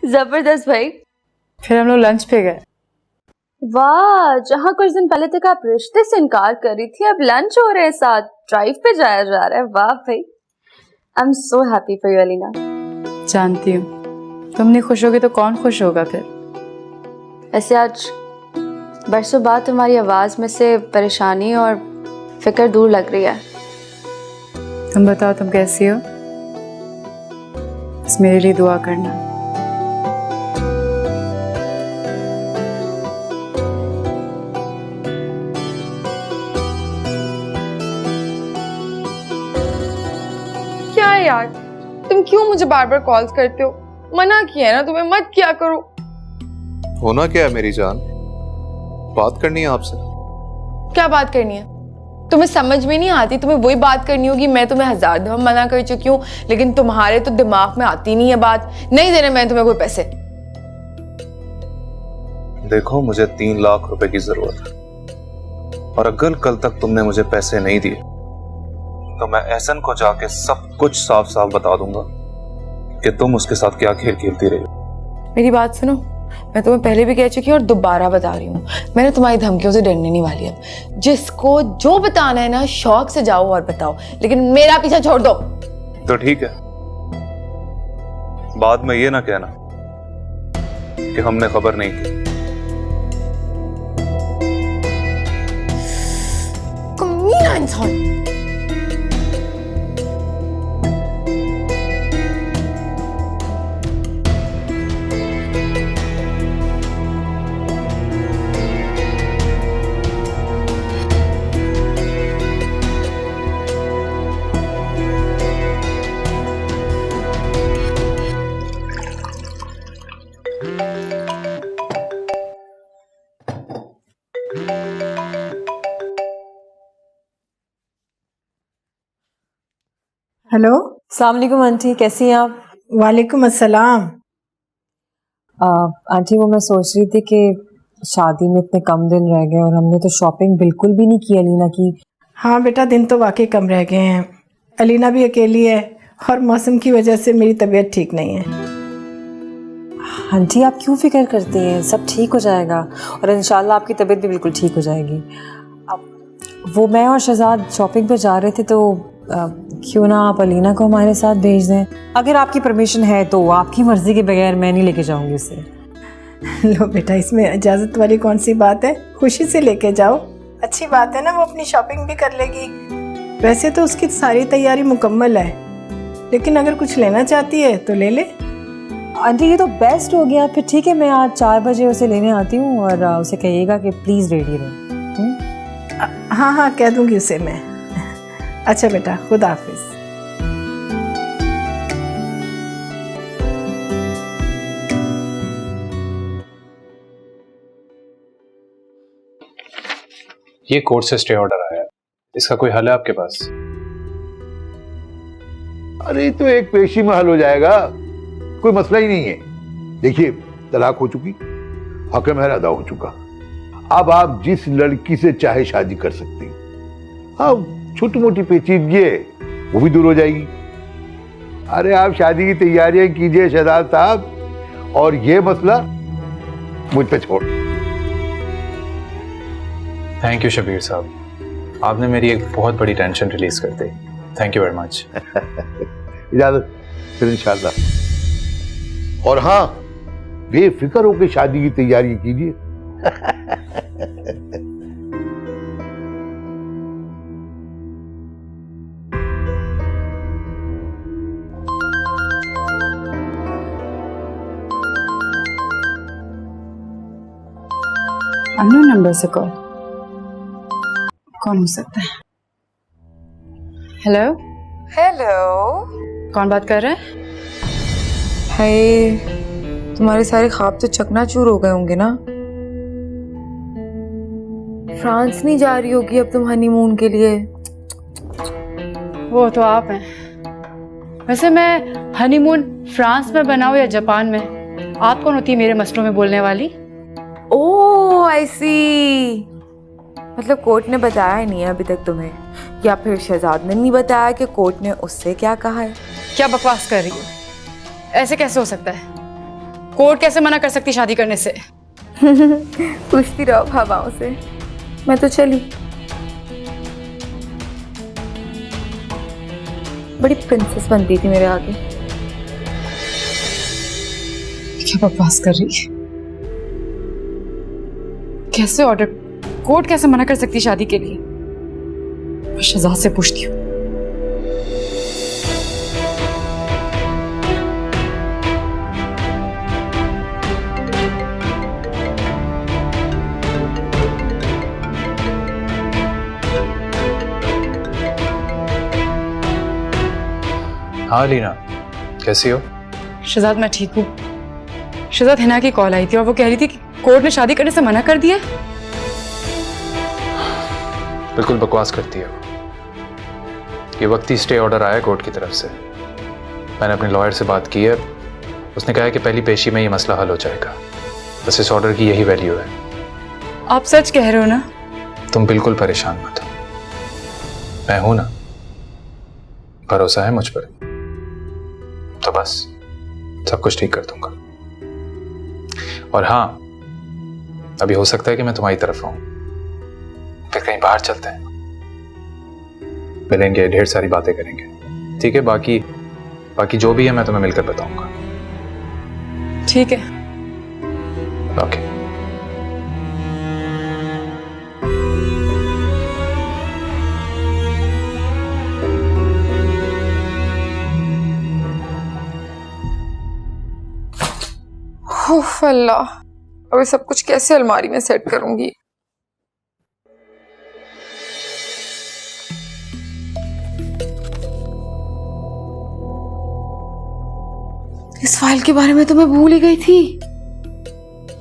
जबरदस्त भाई। फिर हम लोग लंच पे गए। वाह, जहाँ कुछ दिन पहले तक आप रिश्ते से इनकार कर रही थी, अब लंच हो रहे हैं साथ, ड्राइव पे जाया जा रहा है। वाह भाई, I am so happy for you Alina. जानती हूँ, तुम नहीं खुश होगी तो कौन खुश होगा फिर। ऐसे आज बरसों बाद तुम्हारी आवाज में से परेशानी और फिक्र दूर लग रही है। तुम बताओ, तुम कैसी हो? बस मेरे लिए दुआ करना। क्या यार, तुम क्यों मुझे बार बार कॉल्स करते हो? मना किया है ना तुम्हें, मत किया करो। होना क्या है मेरी जान, बात करनी है आपसे। क्या बात करनी है? तुम्हें समझ में नहीं आती? तुम्हें वही बात करनी होगी। मैं तुम्हें 1000 दफा मना कर चुकी हूँ, लेकिन तुम्हारे तो दिमाग में आती नहीं है बात। नहीं देने मैंने तुम्हें कोई पैसे। देखो, मुझे 3 लाख रुपए की जरूरत है, और अगर कल तक तुमने मुझे पैसे नहीं दिए तो मैं एहसन को जाके सब कुछ साफ साफ बता दूंगा कि तुम उसके साथ क्या खेल खेलती रही हो। मेरी बात सुनो, मैं तुम्हें पहले भी कह चुकी हूँ और दोबारा बता रही हूँ, मैंने तुम्हारी धमकियों से डरने नहीं वाली। अब जिसको जो बताना है ना, शौक से जाओ और बताओ, लेकिन मेरा पीछा छोड़ दो। तो ठीक है, बाद में ये ना कहना कि हमने खबर नहीं की। कमीना इंसान। हेलो। अस्सलाम वालेकुम आंटी, कैसी हैं आप? वालेकुम अस्सलाम। आंटी, वो मैं सोच रही थी कि शादी में इतने कम दिन रह गए और हमने तो शॉपिंग बिल्कुल भी नहीं की अलीना की। हाँ बेटा, दिन तो वाकई कम रह गए हैं। अलीना भी अकेली है और मौसम की वजह से मेरी तबीयत ठीक नहीं है। आंटी, आप क्यों फिक्र करती हैं? सब ठीक हो जाएगा और इंशाल्लाह आपकी तबीयत भी बिल्कुल ठीक हो जाएगी। अब वो मैं और शहजाद शॉपिंग पे जा रहे थे, तो क्यों ना आप अलीना को हमारे साथ भेज दें? अगर आपकी परमिशन है तो। आपकी मर्जी के बगैर मैं नहीं लेके जाऊंगी उसे। लो बेटा, इसमें इजाज़त वाली कौन सी बात है? खुशी से लेके जाओ, अच्छी बात है ना, वो अपनी शॉपिंग भी कर लेगी। वैसे तो उसकी सारी तैयारी मुकम्मल है, लेकिन अगर कुछ लेना चाहती है तो ले ले। आंटी, ये तो बेस्ट हो गया। फिर ठीक है, मैं आज 4 बजे उसे लेने आती हूँ और उसे कहिएगा कि प्लीज़ रेडी रहे। हाँ हाँ, कह दूंगी उसे मैं। अच्छा बेटा, खुदा हाफिज। ये कोर्ट से स्टे ऑर्डर आया है, इसका कोई हल है आपके पास? अरे तो एक पेशी में हल हो जाएगा, कोई मसला ही नहीं है। देखिए, तलाक हो चुकी, हक महर अदा हो चुका। अब आप जिस लड़की से चाहे शादी कर सकते हैं। हाँ, छोटी मोटी पेचीदगी वो भी दूर हो जाएगी। अरे आप शादी की तैयारियां कीजिए शहजाद साहब, और ये मसला मुझ पे छोड़। थैंक यू शबीर साहब, आपने मेरी एक बहुत बड़ी टेंशन रिलीज कर दी। Thank you very much. इजाजत, फिर इंशाल्लाह। और हाँ, बेफिक्र होकर शादी की तैयारी कीजिए। अननोन नंबर से कॉल, कौन हो सकता है? हेलो हेलो, कौन बात कर रहा है? हाय, तुम्हारे सारे ख्वाब तो चकनाचूर हो गए होंगे ना। फ्रांस नहीं जा रही होगी अब तुम हनीमून के लिए? वो तो आप हैं। वैसे मैं हनीमून फ्रांस में बनाऊं या जापान में, आप कौन होती है मेरे मसलों में बोलने वाली? ओह आई सी, मतलब कोर्ट ने बताया ही नहीं है अभी तक तुम्हें, या फिर शहजाद ने नहीं बताया कि कोर्ट ने उससे क्या कहा है? क्या बकवास कर रही हो? ऐसे कैसे हो सकता है? कोर्ट कैसे मना कर सकती शादी करने से? पूछती रहो हवाओं से, मैं तो चली। बड़ी प्रिंसेस बनती थी मेरे आगे। क्या बकवास कर रही है? कैसे ऑर्डर, कोर्ट कैसे मना कर सकती शादी के लिए? मैं शहजाद से पूछती हूँ। हाँ लीना, कैसी हो? शहजाद मैं ठीक हूँ। शहजाद हिना की कॉल आई थी और वो कह रही थी कि कोर्ट ने शादी करने से मना कर दिया। बिल्कुल बकवास करती है वो। ये वक्ती स्टे ऑर्डर आया कोर्ट की तरफ से। मैंने अपने लॉयर से बात की है, उसने कहा है कि पहली पेशी में ये मसला हल हो जाएगा। बस इस ऑर्डर की यही वैल्यू है। आप सच कह रहे हो ना? तुम बिल्कुल परेशान मत हो, मैं हूं ना, भरोसा है मुझ पर। तो बस सब कुछ ठीक कर दूंगा। और हाँ, अभी हो सकता है कि मैं तुम्हारी तरफ रहूं, फिर कहीं बाहर चलते हैं, मिलेंगे, ढेर सारी बातें करेंगे। ठीक है? बाकी जो भी है मैं तुम्हें मिलकर बताऊंगा। ठीक है। ओके। उफ अल्लाह, अभी सब कुछ कैसे अलमारी में सेट करूंगी? इस फाइल के बारे में तो मैं भूल ही गई थी।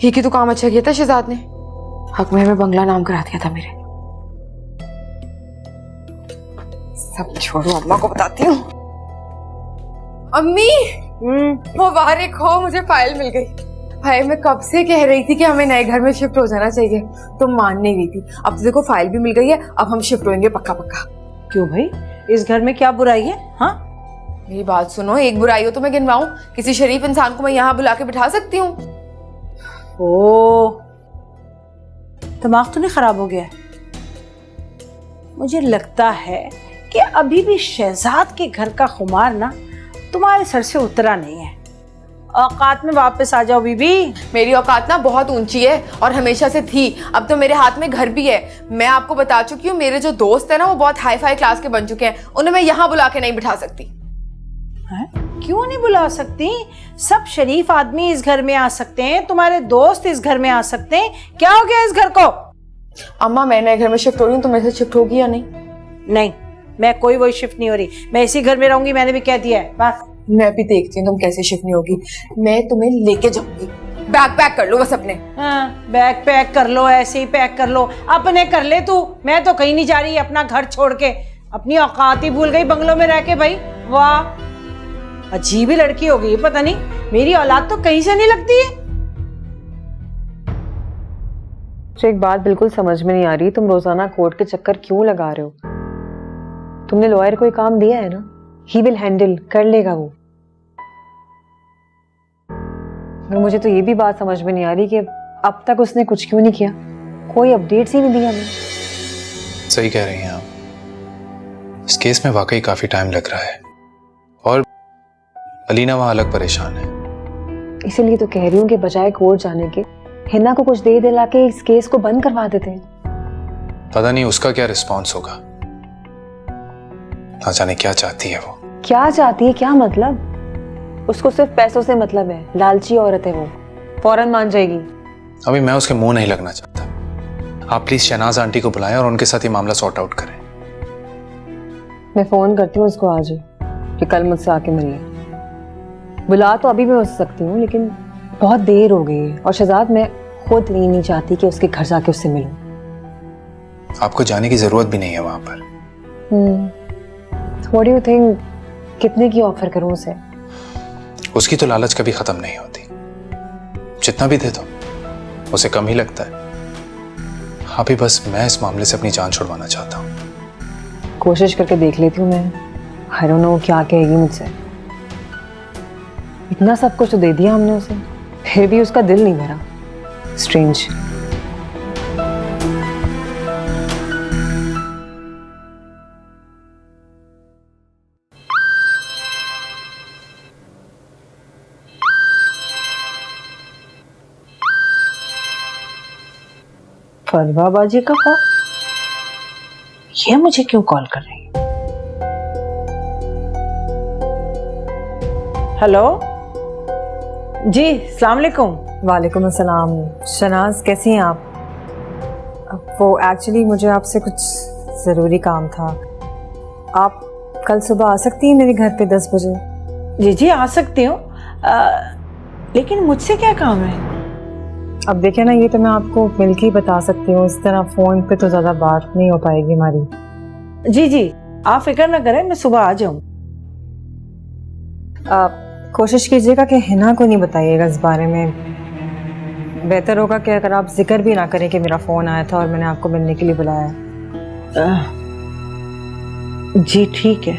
ये की तो काम अच्छा किया था शहजाद ने, हक में बंगला नाम करा दिया था मेरे। सब छोड़ो, अम्मा को बताती हूँ। अम्मी, मुबारक हो, मुझे फाइल मिल गई। भाई मैं कब से कह रही थी कि हमें नए घर में शिफ्ट हो जाना चाहिए, तुम मान नहीं रही थी। अब तो देखो फाइल भी मिल गई है, अब हम शिफ्ट होंगे पक्का पक्का। क्यों भाई, इस घर में क्या बुराई है? हाँ, मेरी बात सुनो, एक बुराई हो तो मैं गिनवाऊं? किसी शरीफ इंसान को मैं यहाँ बुला के बिठा सकती हूँ? ओ, दिमाग तो नहीं खराब हो गया? मुझे लगता है कि अभी भी शहजाद के घर का खुमार ना तुम्हारे सर से उतरा नहीं है। औकात में वापस आ जाओ बीबी। मेरी औकात ना बहुत ऊंची है और हमेशा से थी। अब तो मेरे हाथ में घर भी है। मैं आपको बता चुकी हूँ, मेरे जो दोस्त है ना वो बहुत हाई फाई क्लास के बन चुके हैं, उन्हें मैं यहाँ बुला के नहीं बिठा सकती। है? क्यों नहीं बुला सकती? सब शरीफ आदमी इस घर में आ सकते हैं, तुम्हारे दोस्त इस घर में आ सकते हैं। क्या हो गया इस घर को? अम्मा मैं नए घर में शिफ्ट हो रही हूँ, तुम ऐसे शिफ्ट होगी या नहीं? नहीं, मैं कोई वही शिफ्ट नहीं हो रही, मैं इसी घर में रहूंगी, मैंने भी कह दिया है। बस मैं भी देखती हूँ तुम कैसे शिफ्ट नहीं होगी। मैं तुम्हें लेके जाऊंगी। बैग पैक कर लो बस अपने। हाँ, बैग पैक कर लो, ऐसे ही पैक कर लो, अपने कर ले तू। मैं तो कहीं नहीं जा रही अपना घर छोड़ के। अपनी औकात ही भूल गई बंगलों में रह के। भाई वाह, अजीब ही लड़की हो गई, पता नहीं मेरी औलाद तो कहीं से नहीं लगती है। मुझे एक बात बिल्कुल समझ में नहीं आ रही, तुम रोजाना कोर्ट के चक्कर क्यों लगा रहे हो? तुमने लॉयर को काम दिया है ना, ही विल हैंडल, कर लेगा वो। और मुझे तो ये भी बात समझ में नहीं आ रही कि अब तक उसने कुछ क्यों नहीं किया, कोई अपडेट्स ही नहीं दिया हमें। सही कह रही हैं आप, इस केस में वाकई काफी टाइम लग रहा है और अलीना वहां अलग परेशान है। इसीलिए तो कह रही हूँ कि बजाय कोर्ट जाने के हिना को कुछ दे दिला के इस केस को बंद करवा देते हैं। पता नहीं उसका क्या रिस्पॉन्स होगा, ना जाने क्या चाहती है वो। क्या चाहती है, क्या मतलब? उसको सिर्फ पैसों से मतलब है, लालची औरत है वो, फौरन मान जाएगी। अभी मैं उसके मुंह नहीं लगना चाहता। आप प्लीज शहनाज आंटी को बुलाएं और उनके साथ ये मामला सॉर्ट आउट करें। मैं फोन करती हूँ उसको आज कि कल मुझसे आके मिल ले। बुला तो अभी भी हो सकती हूँ, लेकिन बहुत देर हो गई है और शहजाद मैं खुद नहीं चाहती कि उसके घर जाके उससे मिलूं। आपको जाने की जरूरत भी नहीं है वहां पर। What do you think, कितने की ऑफर करूं उसे? उसकी तो लालच कभी खत्म नहीं होती, जितना भी दे दो उसे कम ही लगता है। अभी बस मैं इस मामले से अपनी जान छुड़वाना चाहता हूँ। कोशिश करके देख लेती हूँ मैं। I don't know क्या कहेगी मुझसे। इतना सब कुछ तो दे दिया हमने उसे, फिर भी उसका दिल नहीं भरा। स्ट्रेंज। फरवाबाजी का कॉल? ये मुझे क्यों कॉल कर रही है? हेलो जी, अस्सलाम वालेकुम। वालेकुम अस्सलाम। शनाज कैसी हैं आप? वो एक्चुअली मुझे आपसे कुछ ज़रूरी काम था। आप कल सुबह आ सकती हैं मेरे घर पे 10 बजे? जी जी आ सकती हूँ, लेकिन मुझसे क्या काम है? अब देखिए ना, ये तो मैं आपको मिल के ही बता सकती हूँ, इस तरह फ़ोन पे तो ज़्यादा बात नहीं हो पाएगी हमारी। जी जी आप फिक्र ना करें, मैं सुबह आ जाऊँ। कोशिश कीजिएगा कि हिना को नहीं बताइएगा इस बारे में। बेहतर होगा कि अगर आप जिक्र भी ना करें कि मेरा फ़ोन आया था और मैंने आपको मिलने के लिए बुलाया है। जी ठीक है।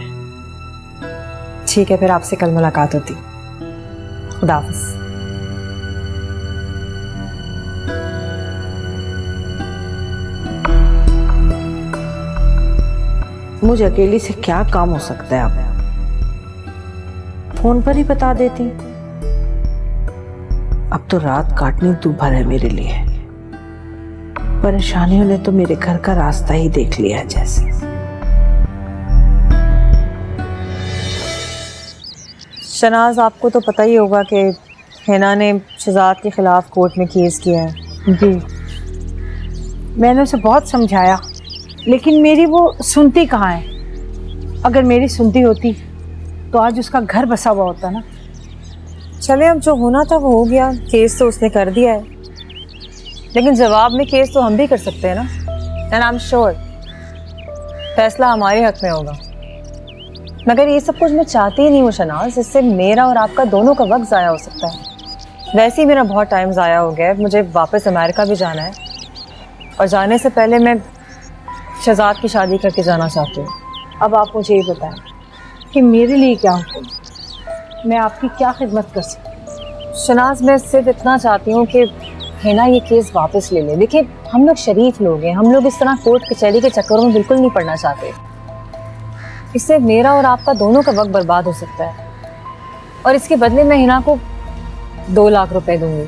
ठीक है, फिर आपसे कल मुलाकात होती। खुदा हाफ़िज़। मुझे अकेली से क्या काम हो सकता है? आप फोन पर ही बता देती। अब तो रात काटनी दूभर है मेरे लिए। परेशानियों ने तो मेरे घर का रास्ता ही देख लिया है जैसे। शनाज, आपको तो पता ही होगा कि हिना ने शहजाद के खिलाफ कोर्ट में केस किया है। जी मैंने उसे बहुत समझाया, लेकिन मेरी वो सुनती कहाँ है। अगर मेरी सुनती होती तो आज उसका घर बसा हुआ होता ना। चले, अब जो होना था वो हो गया। केस तो उसने कर दिया है, लेकिन जवाब में केस तो हम भी कर सकते हैं ना। एंड आई एम श्योर फैसला हमारे हक में होगा। मगर ये सब कुछ मैं चाहती ही नहीं हूँ शनाज, इससे मेरा और आपका दोनों का वक्त ज़ाया हो सकता है। वैसे ही मेरा बहुत टाइम ज़ाया हो गया है, मुझे वापस अमेरिका भी जाना है और जाने से पहले मैं शहजाद की शादी करके जाना चाहती हूँ। अब आप मुझे ये बताएं कि मेरे लिए क्या हुक्म, मैं आपकी क्या खिदमत कर सकती? शनाज, मैं सिर्फ इतना चाहती हूँ कि हिना ये केस वापस ले ले। देखिए, हम लोग शरीफ लोग हैं, हम लोग इस तरह कोर्ट कचहरी के चक्करों में बिल्कुल नहीं पड़ना चाहते। इससे मेरा और आपका दोनों का वक्त बर्बाद हो सकता है और इसके बदले मैं हिना को 2 लाख रुपए दूंगी।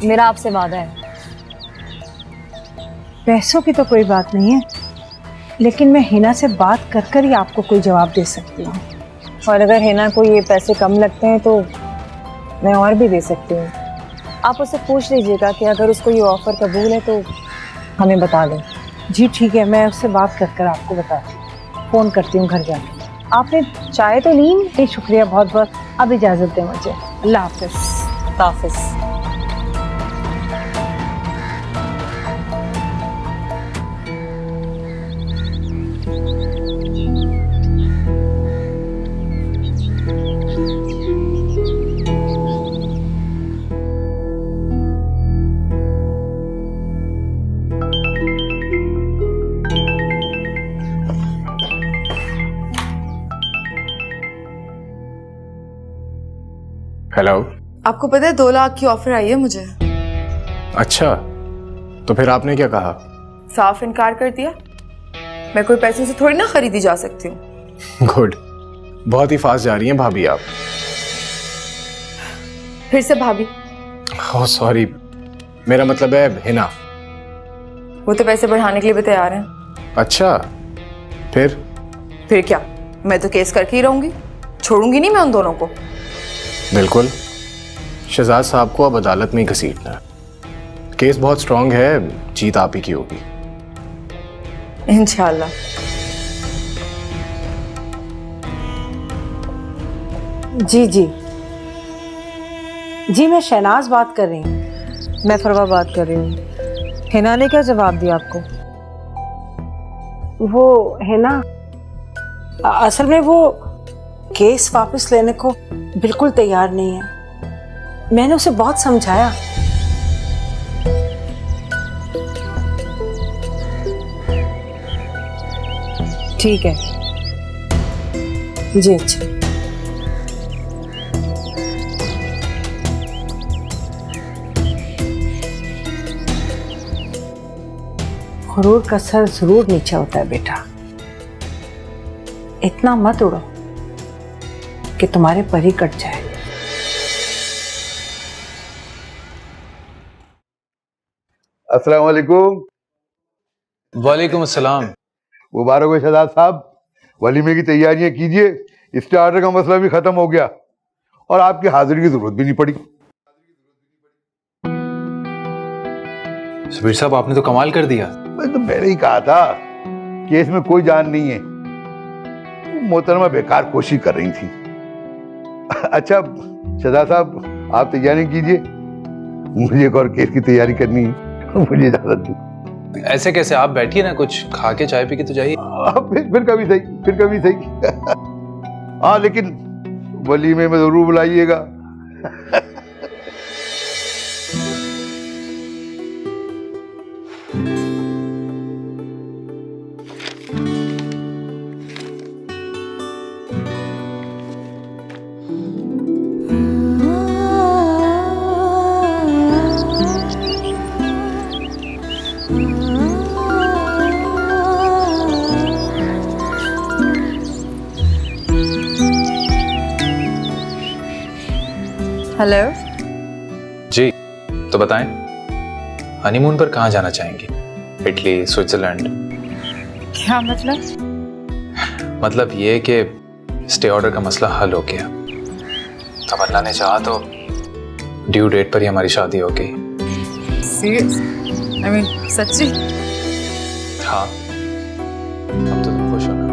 मेरा आपसे वादा है। पैसों की तो कोई बात नहीं है, लेकिन मैं हिना से बात कर कर ही आपको कोई जवाब दे सकती हूँ। और अगर हिना को ये पैसे कम लगते हैं तो मैं और भी दे सकती हूँ। आप उससे पूछ लीजिएगा कि अगर उसको ये ऑफ़र कबूल है तो हमें बता दें। जी ठीक है, मैं उससे बात कर कर आपको बताती हूँ। फ़ोन करती हूँ घर जाके। आपने चाय तो ली? जी शुक्रिया बहुत बहुत। अब इजाज़त दें मुझे। अल्लाह हाफ़िज़। हाफ़िज़। हेलो। आपको पता है 2 लाख की ऑफर आई है मुझे। अच्छा, तो फिर आपने क्या कहा? साफ इनकार कर दिया। मैं कोई पैसे से थोड़ी ना खरीदी जा सकती हूँ। गुड, बहुत ही फास्ट जा रही हैं भाभी आप। फिर से भाभी? ओह सॉरी, मेरा मतलब है हिना। वो तो पैसे बढ़ाने के लिए भी तैयार हैं। अच्छा, फिर क्या, मैं तो केस करके ही रहूंगी, छोड़ूंगी नहीं मैं उन दोनों को। बिल्कुल, शहजाद साहब को अब अदालत में ही घसीटना है। केस बहुत स्ट्रांग है, जीत आप ही की होगी। इंशाल्लाह। जी जी जी मैं शहनाज बात कर रही हूँ। मैं फरवा बात कर रही हूँ। हिना ने क्या जवाब दिया आपको? वो है ना, असल में वो केस वापस लेने को बिल्कुल तैयार नहीं है। मैंने उसे बहुत समझाया। ठीक है जी अच्छा। गुरूर का सर जरूर नीचे होता है बेटा। इतना मत उड़ो कि तुम्हारे पर ही कट जाए। अस्सलाम वालेकुम। वालेकुम अस्सलाम। मुबारक हो शहजाद साहब, वलीमे की तैयारियां कीजिए। स्टार्टर का मसला भी खत्म हो गया और आपकी हाजिरी की जरूरत भी नहीं पड़ी। सबीर साहब, आपने तो कमाल कर दिया। मैं तो पहले ही कहा था केस में कोई जान नहीं है। वो मोहतरमा बेकार कोशिश कर रही थी। अच्छा शहजाद साहब, आप तैयारी कीजिए, मुझे एक और केस की तैयारी करनी है। मुझे इजाजत दीजिए। ऐसे कैसे? आप बैठिए ना, कुछ खा के चाय पी के तो जाइए। फिर कभी सही, फिर कभी सही। हाँ लेकिन वलीमे में जरूर बुलाइएगा। हेलो। जी, तो बताएं, हनीमून पर कहाँ जाना चाहेंगी? Italy, Switzerland? क्या मतलब? मतलब ये कि स्टे ऑर्डर का मसला हल हो गया। तब अल्लाह ने चाहा तो ड्यू डेट पर ही हमारी शादी हो गई। सीरियस? आई मीन सच्ची? हाँ, अब तो तुम खुश हो ना?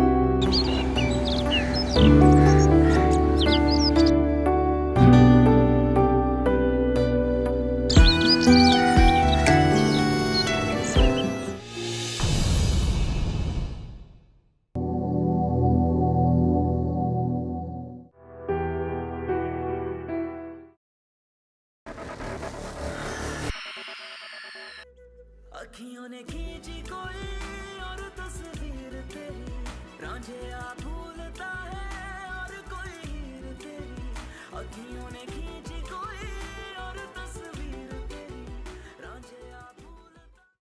अखियों ने खींची कोई और तस्वीर तेरी, रांझे आ भूलता